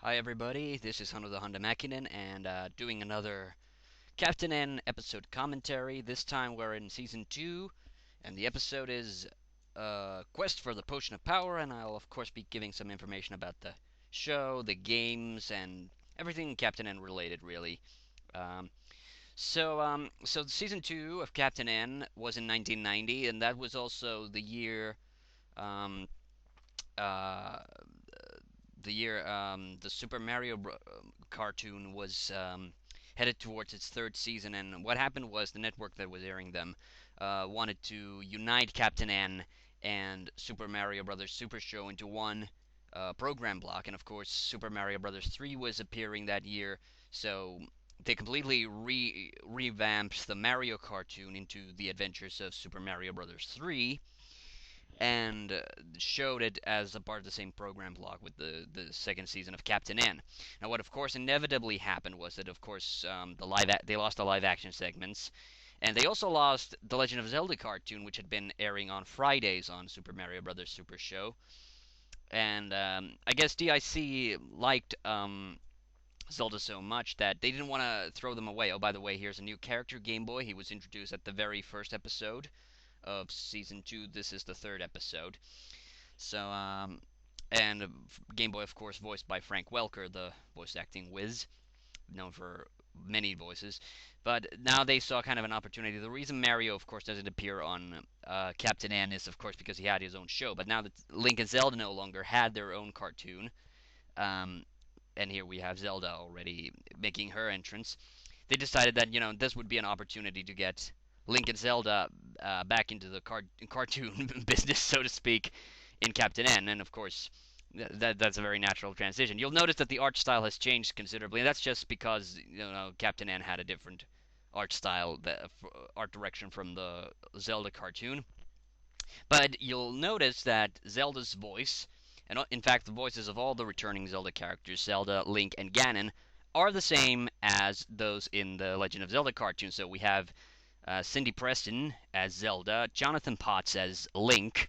Hi everybody, this is TheHande Mäkinen and doing another Captain N episode commentary. This time we're in Season 2 and the episode is Quest for the Potion of Power, and I'll of course be giving some information about the show, the games, and everything Captain N related really. Um, so Season 2 of Captain N was in 1990, and that was also um, uh, the Super Mario cartoon was headed towards its third season, and what happened was the network that was airing them wanted to unite Captain N and Super Mario Brothers Super Show into one program block, and of course Super Mario Brothers 3 was appearing that year, so they completely revamped the Mario cartoon into the adventures of Super Mario Brothers 3, and showed it as a part of the same program block with the second season of Captain N. Now, what of course inevitably happened was that of course they lost the live action segments, and they also lost the Legend of Zelda cartoon, which had been airing on Fridays on Super Mario Brothers Super Show. And I guess DIC liked Zelda so much that they didn't want to throw them away. Oh, by the way, here's a new character, Game Boy. He was introduced at the very first episode of season 2. This is the third episode. So, and Game Boy, of course, voiced by Frank Welker, the voice acting whiz, known for many voices. But now they saw kind of an opportunity. The reason Mario, of course, doesn't appear on Captain N is, of course, because he had his own show. But now that Link and Zelda no longer had their own cartoon, um, and here we have Zelda already making her entrance, they decided that this would be an opportunity to get Link and Zelda back into the cartoon business, so to speak, in Captain N. And of course, that's a very natural transition. You'll notice that the art style has changed considerably, and that's just because Captain N had a different art style, art direction from the Zelda cartoon. But you'll notice that Zelda's voice, and in fact the voices of all the returning Zelda characters, Zelda, Link, and Ganon, are the same as those in the Legend of Zelda cartoon. So we have Cindy Preston as Zelda, Jonathan Potts as Link,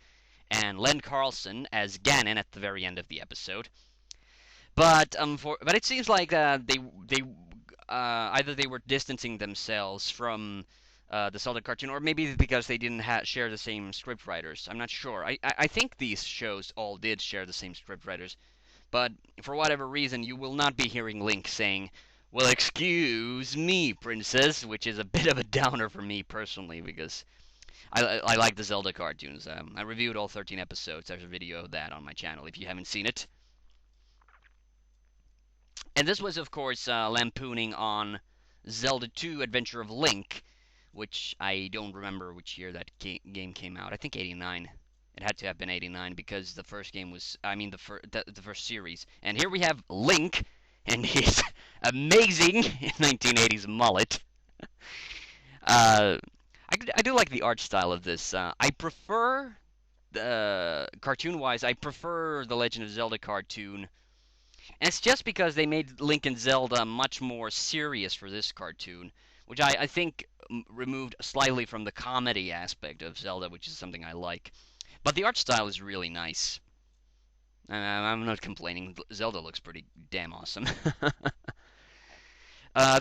and Len Carlson as Ganon at the very end of the episode. But it seems like either they were distancing themselves from the Zelda cartoon, or maybe because they didn't share the same scriptwriters. I'm not sure. I think these shows all did share the same scriptwriters, but for whatever reason, you will not be hearing Link saying, "Well, excuse me, princess," which is a bit of a downer for me personally because I like the Zelda cartoons. I reviewed all 13 episodes. There's a video of that on my channel if you haven't seen it. And this was, of course, lampooning on Zelda 2 Adventure of Link, which I don't remember which year that game came out. I think 89. It had to have been 89 because the first game was, I mean, the first series. And here we have Link and his amazing 1980s mullet. Uh, I do like the art style of this. I prefer, cartoon-wise, I prefer the Legend of Zelda cartoon, and it's just because they made Link and Zelda much more serious for this cartoon, which I think removed slightly from the comedy aspect of Zelda, which is something I like. But the art style is really nice. I'm not complaining. Zelda looks pretty damn awesome.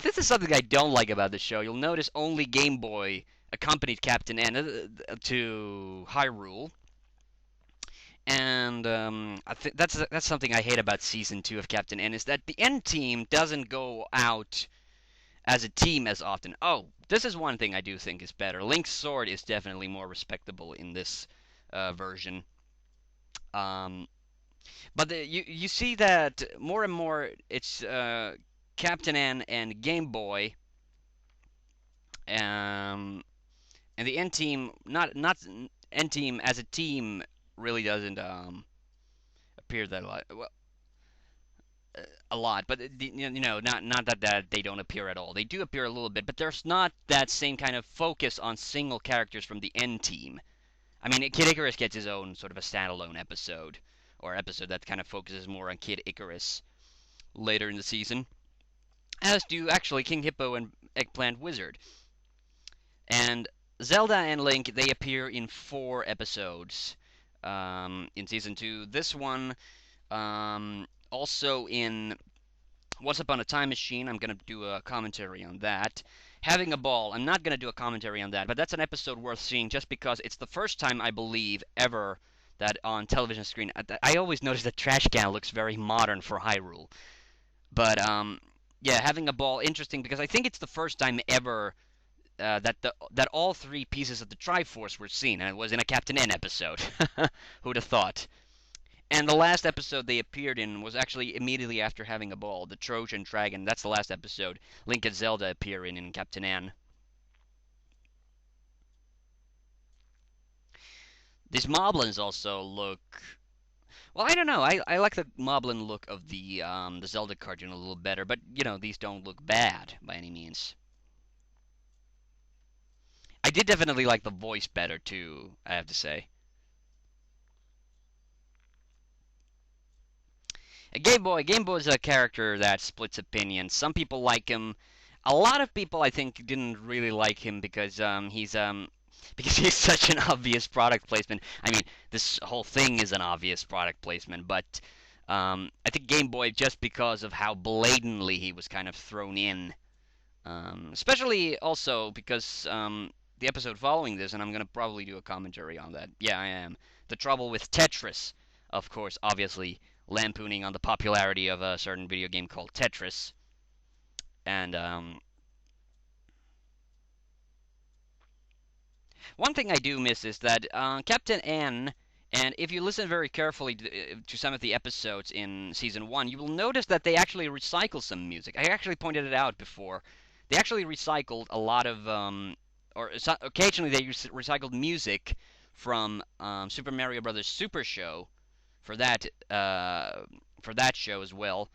This is something I don't like about the show. You'll notice only Game Boy accompanied Captain N to Hyrule, and I think that's something I hate about season 2 of Captain N, is that the N team doesn't go out as a team as often. Oh, this is one thing I do think is better. Link's sword is definitely more respectable in this version. Um, but you see that more and more it's Captain N and Game Boy, um, and the N team not N team as a team really doesn't appear that a lot. Well, a lot, but not that they don't appear at all. They do appear a little bit, but there's not that same kind of focus on single characters from the N team. I mean, Kid Icarus gets his own sort of a standalone episode, or episode that kind of focuses more on Kid Icarus later in the season, as do actually King Hippo and Eggplant Wizard. And Zelda and Link, they appear in 4 episodes in season 2. This one, Also in Once Upon a Time Machine, I'm going to do a commentary on that. Having a Ball, I'm not going to do a commentary on that, but that's an episode worth seeing just because it's the first time, I believe, ever that on television screen. I always notice that Trash Can looks very modern for Hyrule. But, yeah, Having a Ball, interesting because I think it's the first time ever that all three pieces of the Triforce were seen, and it was in a Captain N episode. Who'd have thought? And the last episode they appeared in was actually immediately after Having a Ball, the Trojan Dragon. That's the last episode Link and Zelda appear in Captain N. These Moblins also look. Well, I don't know. I like the Moblin look of the Zelda cartoon a little better, but these don't look bad by any means. I did definitely like the voice better too, I have to say. Game Boy is a character that splits opinions. Some people like him. A lot of people, I think, didn't really like him because because he's such an obvious product placement. I mean, this whole thing is an obvious product placement, but I think Game Boy, just because of how blatantly he was kind of thrown in, especially also because the episode following this, and I'm gonna probably do a commentary on that. Yeah, I am. The trouble with Tetris, of course, obviously lampooning on the popularity of a certain video game called Tetris, and one thing I do miss is that Captain N, and if you listen very carefully to some of the episodes in season one, you will notice that they actually recycle some music. I actually pointed it out before. They actually recycled a lot of, or occasionally they recycled music from Super Mario Brothers Super Show for that show as well,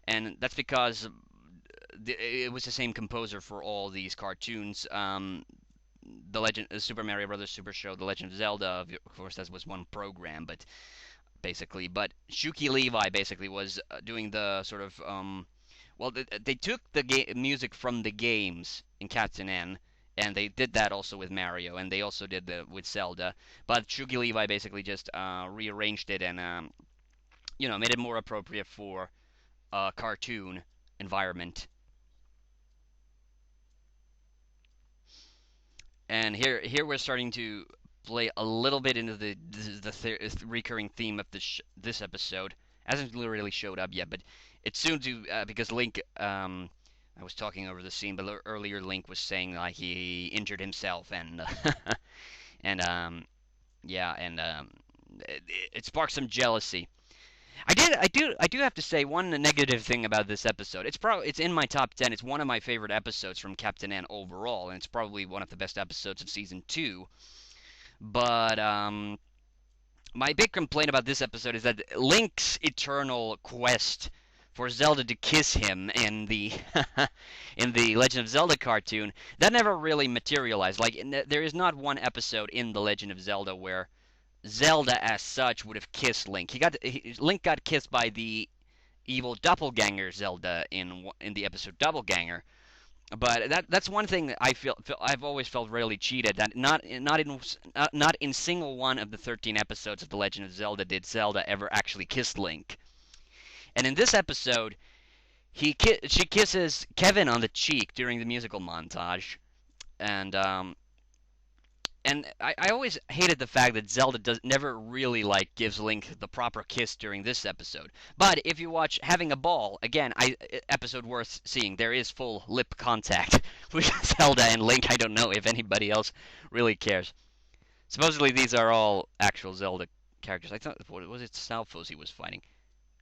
and that's because it was the same composer for all these cartoons. The Legend Super Mario Brothers Super Show, The Legend of Zelda, of course, that was one program, but but Shuki Levi basically was doing the sort of well, they took the music from the games in Captain N, and they did that also with Mario, and they also did that with Zelda. But Shuki Levi basically just rearranged it and made it more appropriate for a cartoon environment. And here we're starting to play a little bit into the recurring theme of this episode. Hasn't really showed up yet, but it's soon to because Link. I was talking over the scene, but earlier Link was saying like he injured himself and and yeah, and it sparked some jealousy. I do have to say one negative thing about this episode. It's in my top 10. It's one of my favorite episodes from Captain N overall, and it's probably one of the best episodes of season 2. But my big complaint about this episode is that Link's eternal quest for Zelda to kiss him in the in the Legend of Zelda cartoon, that never really materialized. Like there is not one episode in the Legend of Zelda where Zelda as such would have kissed Link. Link got kissed by the evil doppelganger Zelda in the episode Doppelganger. But that's one thing that I've always felt really cheated. That not in single one of the 13 episodes of The Legend of Zelda did Zelda ever actually kiss Link. And in this episode, she kisses Kevin on the cheek during the musical montage, and I always hated the fact that Zelda never really gives Link the proper kiss during this episode. But if you watch Having a Ball, again, episode worth seeing. There is full lip contact with Zelda and Link. I don't know if anybody else really cares. Supposedly these are all actual Zelda characters. I thought, what was it, Stalfos he was fighting?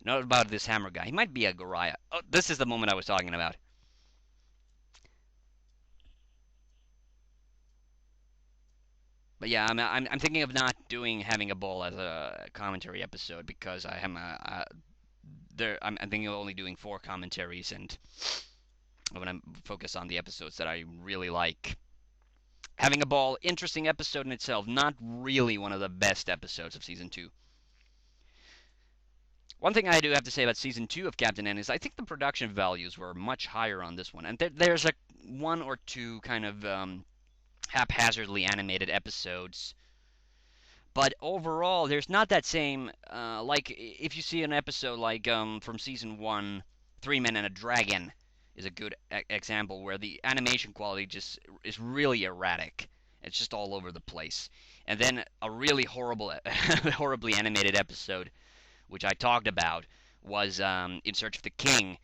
Not about this hammer guy. He might be a Goriah. Oh, this is the moment I was talking about. But yeah, I'm thinking of not doing Having a Ball as a commentary episode because I am I'm thinking of only doing 4 commentaries, and I'm gonna focus on the episodes that I really like. Having a Ball, interesting episode in itself, not really one of the best episodes of season 2. One thing I do have to say about season 2 of Captain N is I think the production values were much higher on this one, and there's one or two kind of haphazardly animated episodes. But overall, there's not that same like if you see an episode like from season one, Three Men and a Dragon is a good example where the animation quality just is really erratic. It's just all over the place. And then a really horribly animated episode, which I talked about, was In Search of the King,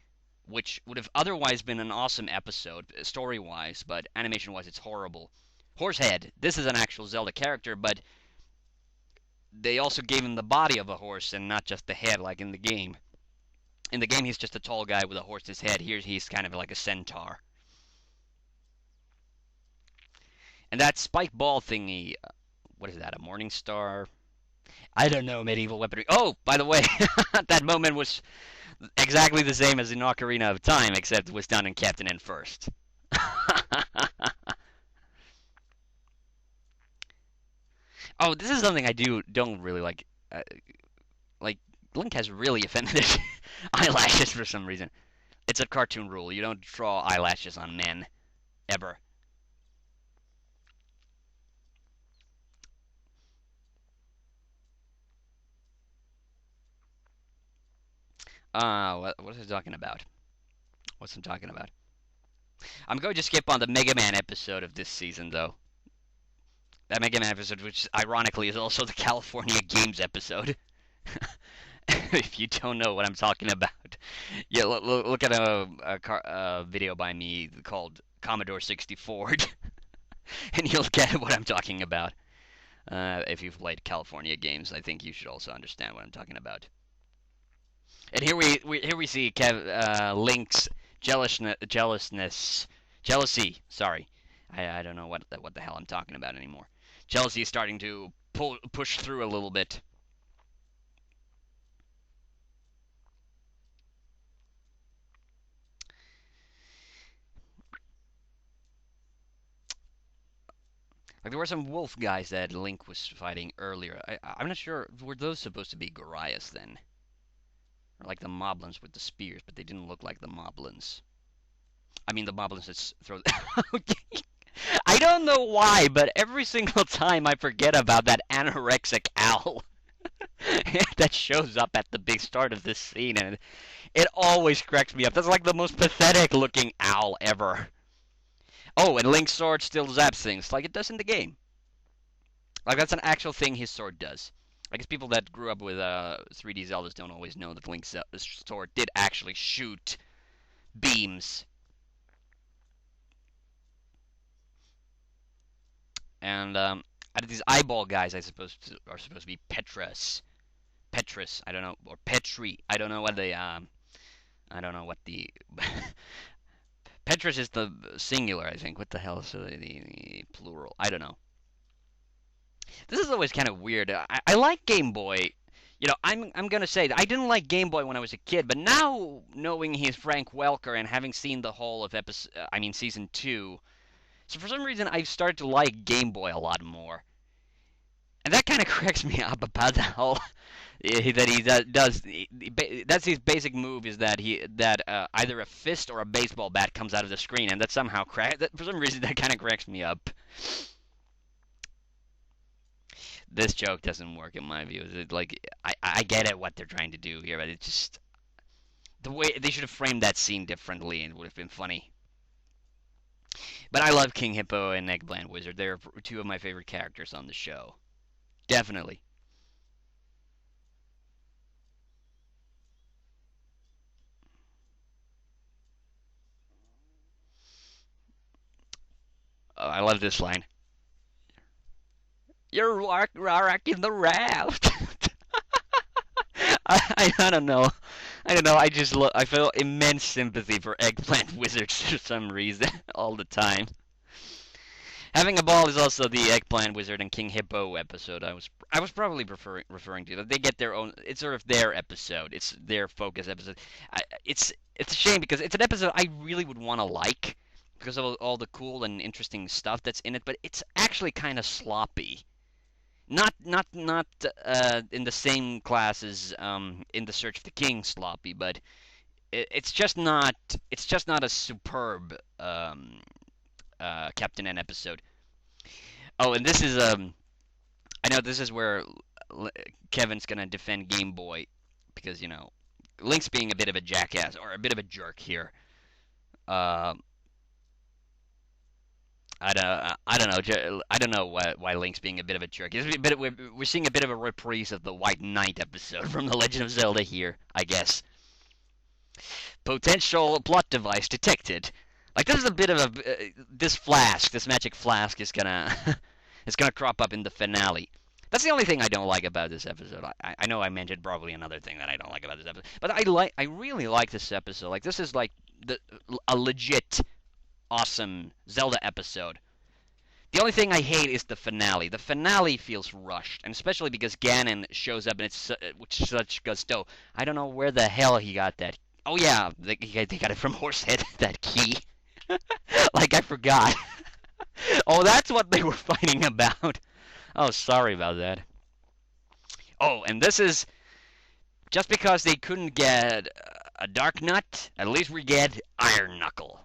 which would have otherwise been an awesome episode story wise, but animation wise, it's horrible. Horsehead. This is an actual Zelda character, but they also gave him the body of a horse and not just the head like in the game. In the game, he's just a tall guy with a horse's head. Here, he's kind of like a centaur. And that spike ball thingy, what is that, a morning star? I don't know, medieval weaponry. Oh, by the way, that moment was exactly the same as in Ocarina of Time, except it was done in Captain N first. Oh, this is something I don't really like. Like Link has really offended eyelashes for some reason. It's a cartoon rule. You don't draw eyelashes on men ever. What is he talking about? What's he talking about? I'm going to skip on the Mega Man episode of this season, though. That Mega Man episode, which ironically is also the California Games episode. If you don't know what I'm talking about, yeah, look at a video by me called Commodore 64, and you'll get what I'm talking about. If you've played California Games, I think you should also understand what I'm talking about. And here we see Link's jealousy. Sorry, I don't know what the hell I'm talking about anymore. Jealousy is starting to push through a little bit. Like there were some wolf guys that Link was fighting earlier. I'm not sure, were those supposed to be Gorias then, or like the Moblins with the spears? But they didn't look like the Moblins. I mean the Moblins that throw. Okay. I don't know why, but every single time I forget about that anorexic owl that shows up at the big start of this scene, and it always cracks me up. That's like the most pathetic looking owl ever. Oh, and Link's sword still zaps things like it does in the game. Like that's an actual thing his sword does. I guess people that grew up with 3D Zeldas don't always know that Link's sword did actually shoot beams. And these eyeball guys, are supposed to be Petrus. I don't know, or Petri. I don't know what they. I don't know what the. Petrus is the singular, I think. What the hell is the plural? I don't know. This is always kind of weird. I like Game Boy. You know, I'm gonna say that I didn't like Game Boy when I was a kid, but now knowing he's Frank Welker and having seen the whole of season two, so for some reason I've started to like Game Boy a lot more, and that kind of cracks me up about the whole that he does. That's his basic move is that either a fist or a baseball bat comes out of the screen, and that somehow for some reason that kind of cracks me up. This joke doesn't work in my view. Like I get it what they're trying to do here, but it just the way they should have framed that scene differently and it would have been funny. But I love King Hippo and Eggplant Wizard. They're two of my favorite characters on the show. Definitely. I love this line. You're rocking the raft. I don't know. I don't know. I feel immense sympathy for Eggplant Wizards for some reason all the time. Having a Ball is also the Eggplant Wizard and King Hippo episode. I was probably referring to that. They get their own. It's sort of their episode. It's their focus episode. It's a shame because it's an episode I really would want to like because of all the cool and interesting stuff that's in it. But it's actually kind of sloppy. Not in the same class as in the Search of the King sloppy, but it's just not a superb Captain N episode. Oh, and this is I know this is where Kevin's gonna defend Game Boy because Link's being a bit of a jackass or a bit of a jerk here. Uh, I don't know why Link's being a bit of a jerk. We're seeing a bit of a reprise of the White Knight episode from The Legend of Zelda here, I guess. Potential plot device detected. Like this is a bit of a this magic flask is gonna is gonna crop up in the finale. That's the only thing I don't like about this episode. I know I mentioned probably another thing that I don't like about this episode, but I really like this episode. Like this is like the a legit awesome Zelda episode. The only thing I hate is the finale. The finale feels rushed, and especially because Ganon shows up and it's with such gusto. I don't know where the hell he got that. Oh yeah, they got it from Horsehead. That key. Like I forgot. Oh, that's what they were fighting about. Oh, sorry about that. Oh, and this is just because they couldn't get a Dark Nut. At least we get Iron Knuckle.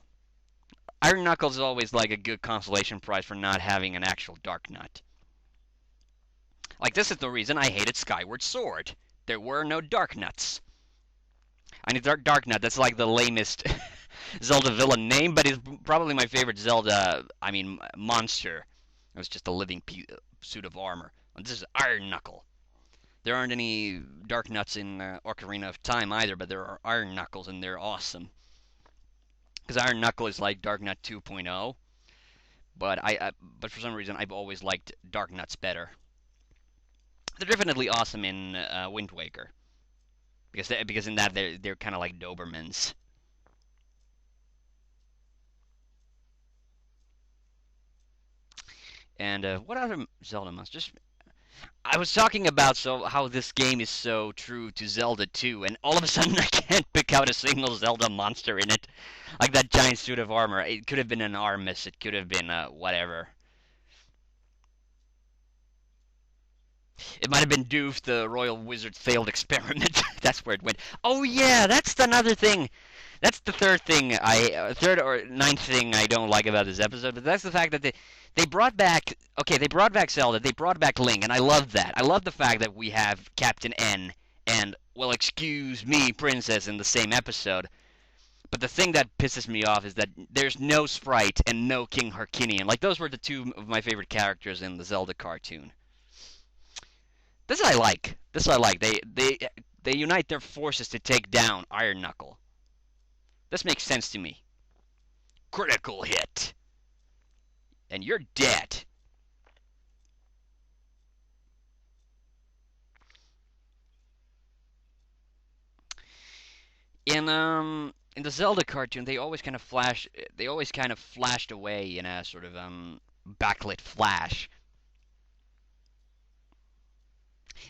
Iron Knuckles is always like a good consolation prize for not having an actual Dark Nut. Like, this is the reason I hated Skyward Sword. There were no Dark Nuts. I need Dark Nut. That's like the lamest Zelda villain name, but it's probably my favorite Zelda, monster. It was just a living suit of armor. And this is Iron Knuckle. There aren't any Dark Nuts in Ocarina of Time either, but there are Iron Knuckles, and they're awesome. Because Iron Knuckle is like Dark Nut 2.0, but for some reason I've always liked Dark Nuts better. They're definitely awesome in Wind Waker, because in that they're kind of like Dobermans. And what other Zelda monsters? I was talking about how this game is so true to Zelda 2, and all of a sudden I can't pick out a single Zelda monster in it. Like that giant suit of armor. It could have been an Armus. It could have been whatever. It might have been Doof, the royal wizard's failed experiment. That's where it went. Oh yeah, that's another thing. That's the third or ninth thing I don't like about this episode. But that's the fact that they brought back. Okay, they brought back Zelda. They brought back Link, and I love that. I love the fact that we have Captain N and well, excuse me, Princess in the same episode. But the thing that pisses me off is that there's no Sprite and no King Harkinian. Like those were the two of my favorite characters in the Zelda cartoon. This I like. This I like. They unite their forces to take down Iron Knuckle. This makes sense to me. Critical hit. And you're dead. In the Zelda cartoon, they always kind of flashed away in a sort of backlit flash.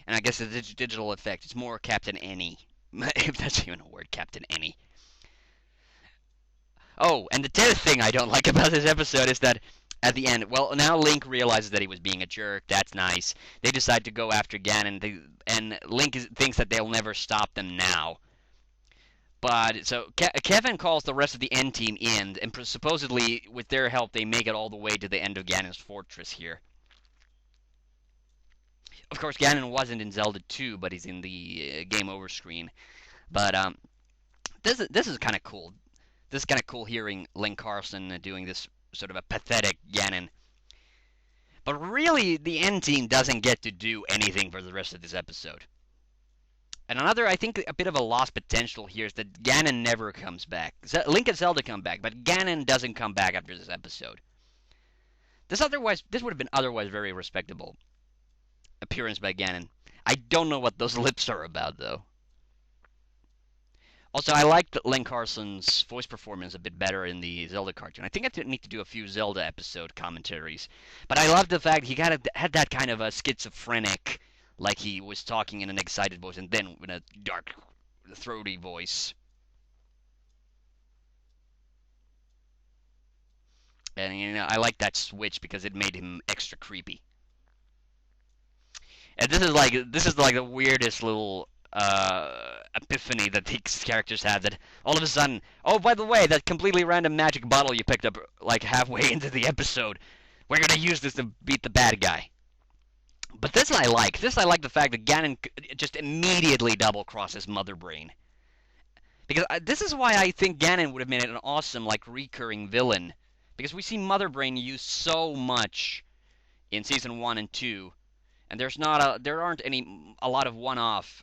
And I guess the digital effect, it's more Captain Any. If that's even a word, Captain Any. Oh, and the 10th thing I don't like about this episode is that at the end, well, now Link realizes that he was being a jerk. That's nice. They decide to go after Ganon, and Link thinks that they'll never stop them now. But so Kevin calls the rest of the N team in, and supposedly with their help, they make it all the way to the end of Ganon's fortress here. Of course, Ganon wasn't in Zelda 2, but he's in the game over screen. But this is kind of cool. This is kind of cool hearing Link Carlson doing this sort of a pathetic Ganon. But really, the N team doesn't get to do anything for the rest of this episode. And another, I think, a bit of a lost potential here is that Ganon never comes back. Link and Zelda come back, but Ganon doesn't come back after this episode. This would have been otherwise very respectable appearance by Ganon. I don't know what those lips are about, though. Also, I liked Link Carson's voice performance a bit better in the Zelda cartoon. I think I need to do a few Zelda episode commentaries. But I love the fact he had that kind of a schizophrenic, like he was talking in an excited voice and then in a dark, throaty voice. And I like that switch because it made him extra creepy. And this is like the weirdest little epiphany that these characters have, that all of a sudden, oh, by the way, that completely random magic bottle you picked up like halfway into the episode, we're gonna use this to beat the bad guy. But this I like. This I like the fact that Ganon just immediately double crosses Mother Brain. Because this is why I think Ganon would have made it an awesome, like, recurring villain. Because we see Mother Brain used so much in season 1 and 2, and there aren't a lot of one-off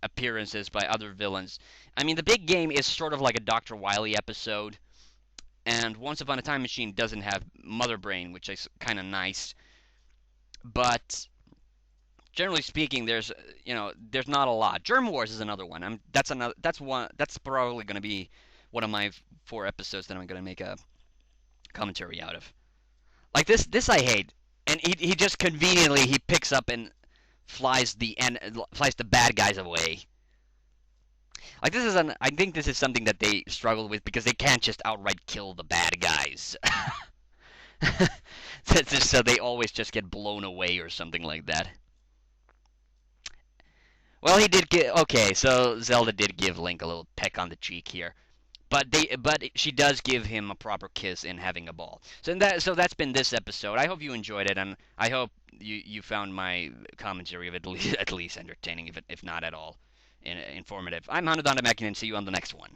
appearances by other villains. I mean, the big game is sort of like a Dr. Wily episode, and Once Upon a Time Machine doesn't have Mother Brain, which is kind of nice. But generally speaking, there's not a lot. Germ Wars is another one. That's probably going to be one of my 4 episodes that I'm going to make a commentary out of. Like this I hate, and he just conveniently he picks up and flies the bad guys away. Like I think this is something that they struggle with because they can't just outright kill the bad guys. So they always just get blown away or something like that. Well, he did get okay. So Zelda did give Link a little peck on the cheek here, but she does give him a proper kiss in having a ball. So that's been this episode. I hope you enjoyed it, and I hope you found my commentary of it at least entertaining, if not at all informative. I'm TheHande, and see you on the next one.